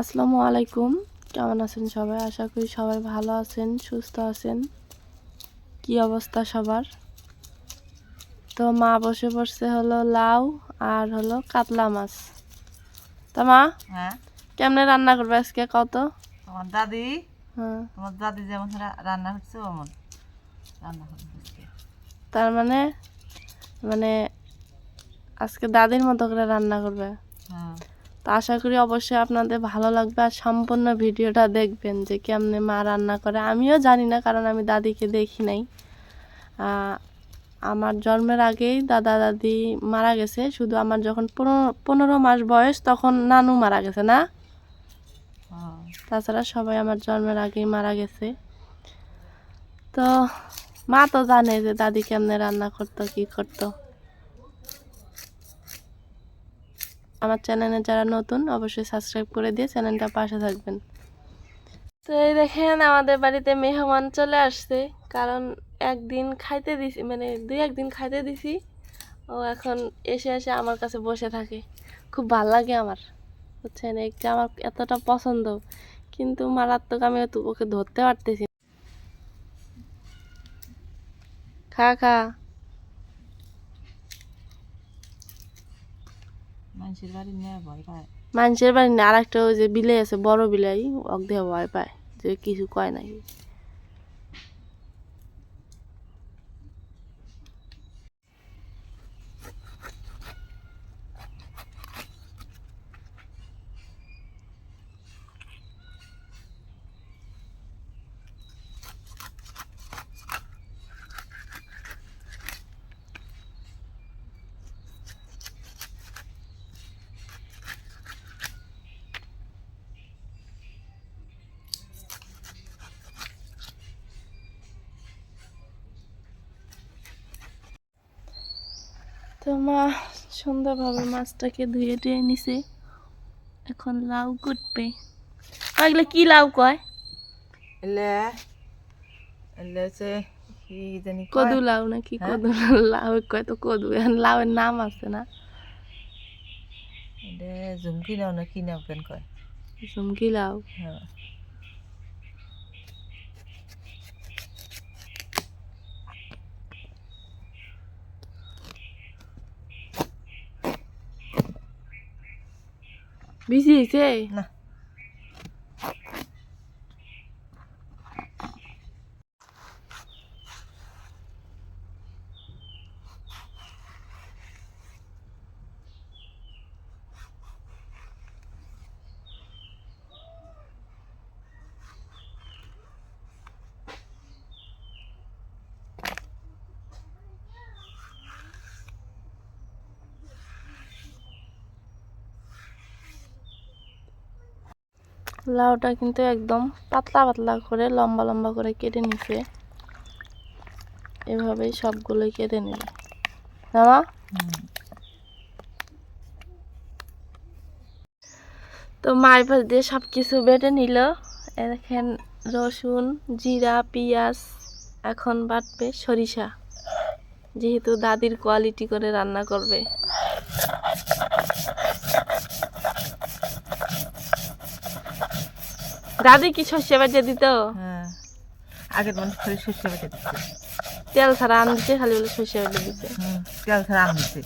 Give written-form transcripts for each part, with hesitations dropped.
আসসালামু আলাইকুম। কেমন আছেন সবাই? আশা করি সবাই ভালো আছেন, সুস্থ আছেন। কি অবস্থা সবার? তো মা বসে পড়ছে হলো লাউ আর হলো কাতলা মাছ। তা মা হ্যাঁ, কেমনে রান্না করবে আজকে কত? তোমার দাদি হ্যাঁ, তোমার দাদি যেমন রান্না করছে অমন রান্না করবে আজকে। তার মানে মানে আজকে দাদির মতো করে রান্না করবে। হ্যাঁ, তো আশা করি অবশ্যই আপনাদের ভালো লাগবে আর সম্পূর্ণ ভিডিওটা দেখবেন যে কেমনে মা রান্না করে। আমিও জানি না, কারণ আমি দাদিকে দেখি নাই। আমার জন্মের আগেই দাদা দাদি মারা গেছে। শুধু আমার যখন 15 মাস বয়স তখন নানু মারা গেছে না, হ্যাঁ। তাছাড়া সবাই আমার জন্মের আগেই মারা গেছে। তো মা তো জানে যে দাদি কেমনে রান্না করতো, কি করতো। আমার চ্যানেলে যারা নতুন অবশ্যই সাবস্ক্রাইব করে দিয়ে চ্যানেলটা পাশে থাকবেন। তো এই দেখেন আমাদের বাড়িতে মেহমান চলে আসছে, কারণ একদিন খাইতে দিছি, মানে 2-1 দিন খাইতে দিছি। ও এখন এসে এসে আমার কাছে বসে থাকে। খুব ভাল লাগে আমার, বুঝছেন? এইটা আমার এতটা পছন্দ, কিন্তু মারাত্মক আমি ওকে ধরতে পারতেছি না। খা খা। মানুষের বাড়ি নিয়ে ভয় পায়। মানুষের বাড়ি না, আর একটা ওই যে বিলাই আছে, বড় বিলাই, ওকে দিয়ে ভয় পায় যে কিছু কয় নাকি। তো মা সুন্দরভাবে মাছটাকে ধুয়ে টুয়ে নিছে, এখন লাউ কুটবে। এগুলো কি লাউ কয়? এলে এলে হচ্ছে কি জানি কয়। কদু লাউ নাকি? হ্যাঁ, কদু লাউ কয় তো কদু, এখন লাউয়ের নাম আছে না? এটা ঝুমকি নাও না কি নাও কেন কয়। ঝুমকি লাউ। হ্যাঁ, ভিজিয়েছে? না। লাউটা কিন্তু একদম পাতলা পাতলা করে লম্বা লম্বা করে কেটে নিছে। এভাবেই সবগুলোই কেটে নিবে না মা? তো মার পাশ দিয়ে সব কিছু বেটে নিল। দেখেন, রসুন, জিরা, পেঁয়াজ। এখন বাটবে সরিষা, যেহেতু দাদির কোয়ালিটি করে রান্না করবে। দাদি কি সর্ষে বেটে দিত? হ্যাঁ, আগের মানুষ খালি সর্ষে বেটে দিচ্ছে। তেল ছাড়া আন দিতে, খালি বলে সর্ষে বেটে দিতে। তেল ছাড়া আম দিচ্ছে।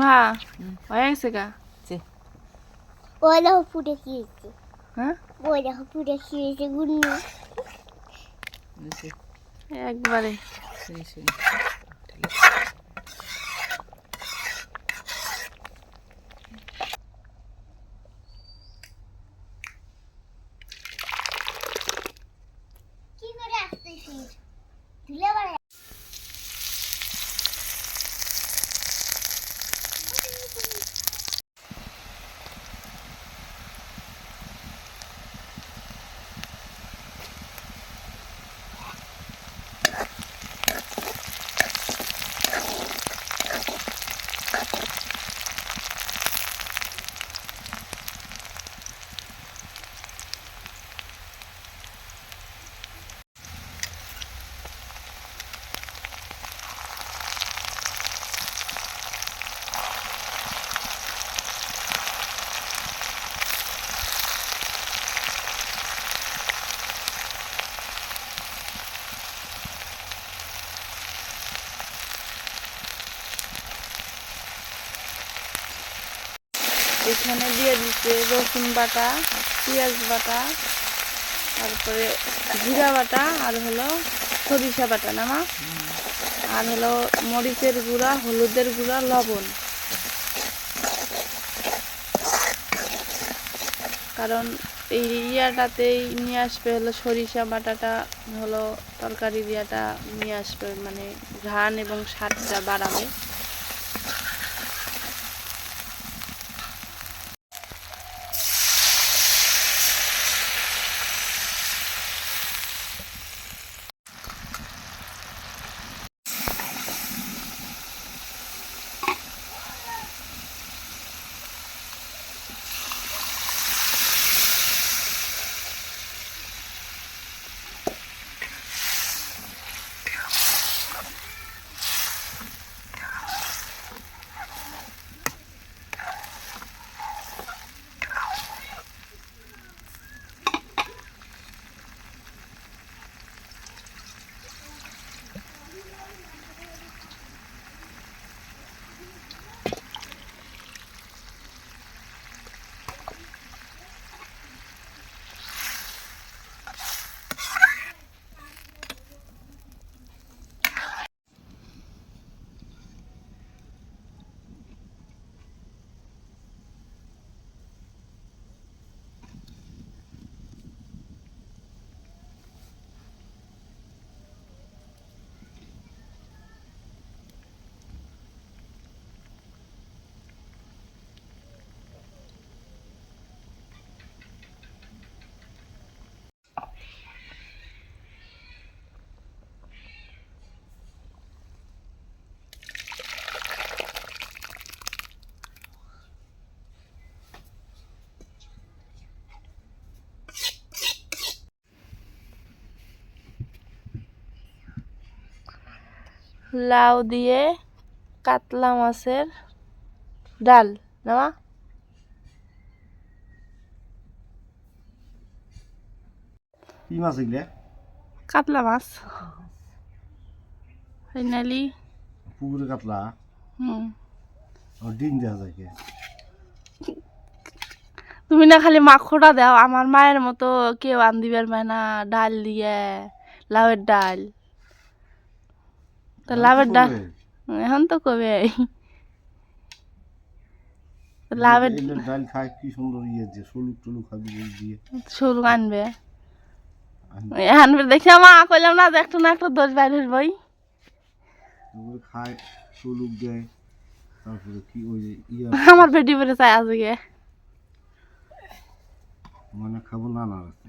মা হয়ে গেছে গা যে ওই দেখো ফুটে খেয়েছে, হ্যাঁ ওই দেখো ফুটে খেয়েছে গুন্নু। যে একবারে সেই সেই কি করে আসতেছিস ধুলে বাড়ে? এখানে দিয়ে দিচ্ছে রসুন বাটা, পেঁয়াজ বাটা, তারপরে জিরা বাটা, আর হলো সরিষা বাটা না মা, আর হলো মরিচের গুঁড়া, হলুদের গুঁড়া, লবণ। কারণ এই ইয়াটাতেই নিয়ে আসবে হলো সরিষা বাটাটা, হলো তরকারির ইয়াটা নিয়ে আসবে, মানে ঘ্রাণ এবং স্বাদটা বাড়াবে। লাউ দিয়ে কাতলা মাছের ডাল না মা? কি মাছ এগুলা? কাতলা মাছ ফাইনালি। পুকুরে কাতলা হুম, আর ডিম দেওয়া যায় কে? তুমি না খালি মাখোটা দাও, আমার মায়ের মতো কেউ আন দিবার পায় না ডাল দিয়ে, লাউয়ের ডাল। তো লাউয়ের ডাল এখন তো কবে লাউয়ের এগুলো ডাল খায় কি সুন্দর ইয়ে দিয়ে সলুক টলুক খাবি দিয়ে সরু আনবে, আনবে দেখি মা কইলাম না যে একটু না একটু দোষ বাইরের বই ওগুলো খায় সলুক দেয়। তারপরে কি ওই যে ইয়া আমার বেটি বেড়ে চাই আজকে মানে খাবো নানা আছে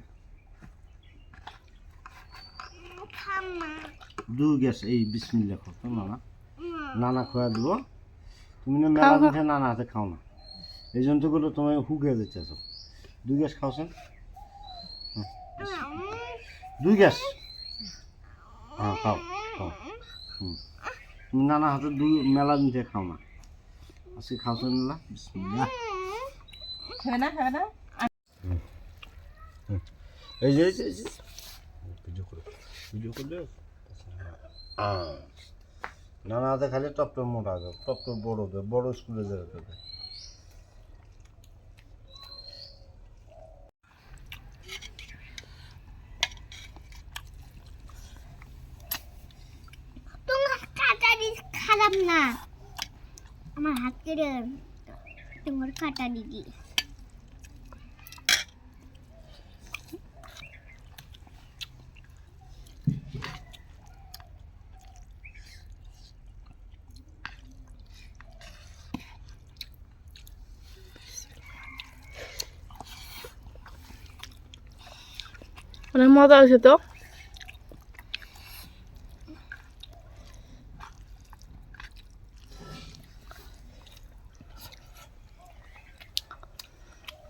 দু গ্যাস এই বিসমিল্লাহ খাও তো নানা, নানা খোয়া দিব। তুমি না মেলা মুখে নানা হাতে খাও না, এই জন্য তো বললো তোমায় হুকে যেতেছ। দুই গ্যাস খাওছেন? দুই গ্যাস হ্যাঁ খাও খাও। তুমি নানা হাতে দুই মেলা মুখে খাও না, আজকে খাওছেন না বিসমিল্লাহ। খাবে না খাবে না এই যে এই যে ভিডিও করলে নানা হাতে খালি টপ টপ মোটা দেয়, টপ টপ বড় দেয়, বড় স্কুলে দেয় তোদের। তোমার কাটারি খারাপ না, আমার হাত কেটে তোমার কাটারি দিয়ে। অনেক মজা হয়েছে তো।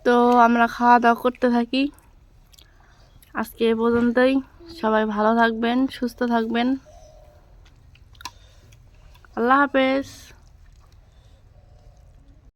তো আমরা খাওয়া দাওয়া করতে থাকি। আজকে এ পর্যন্তই। সবাই ভালো থাকবেন, সুস্থ থাকবেন। আল্লাহ হাফেজ।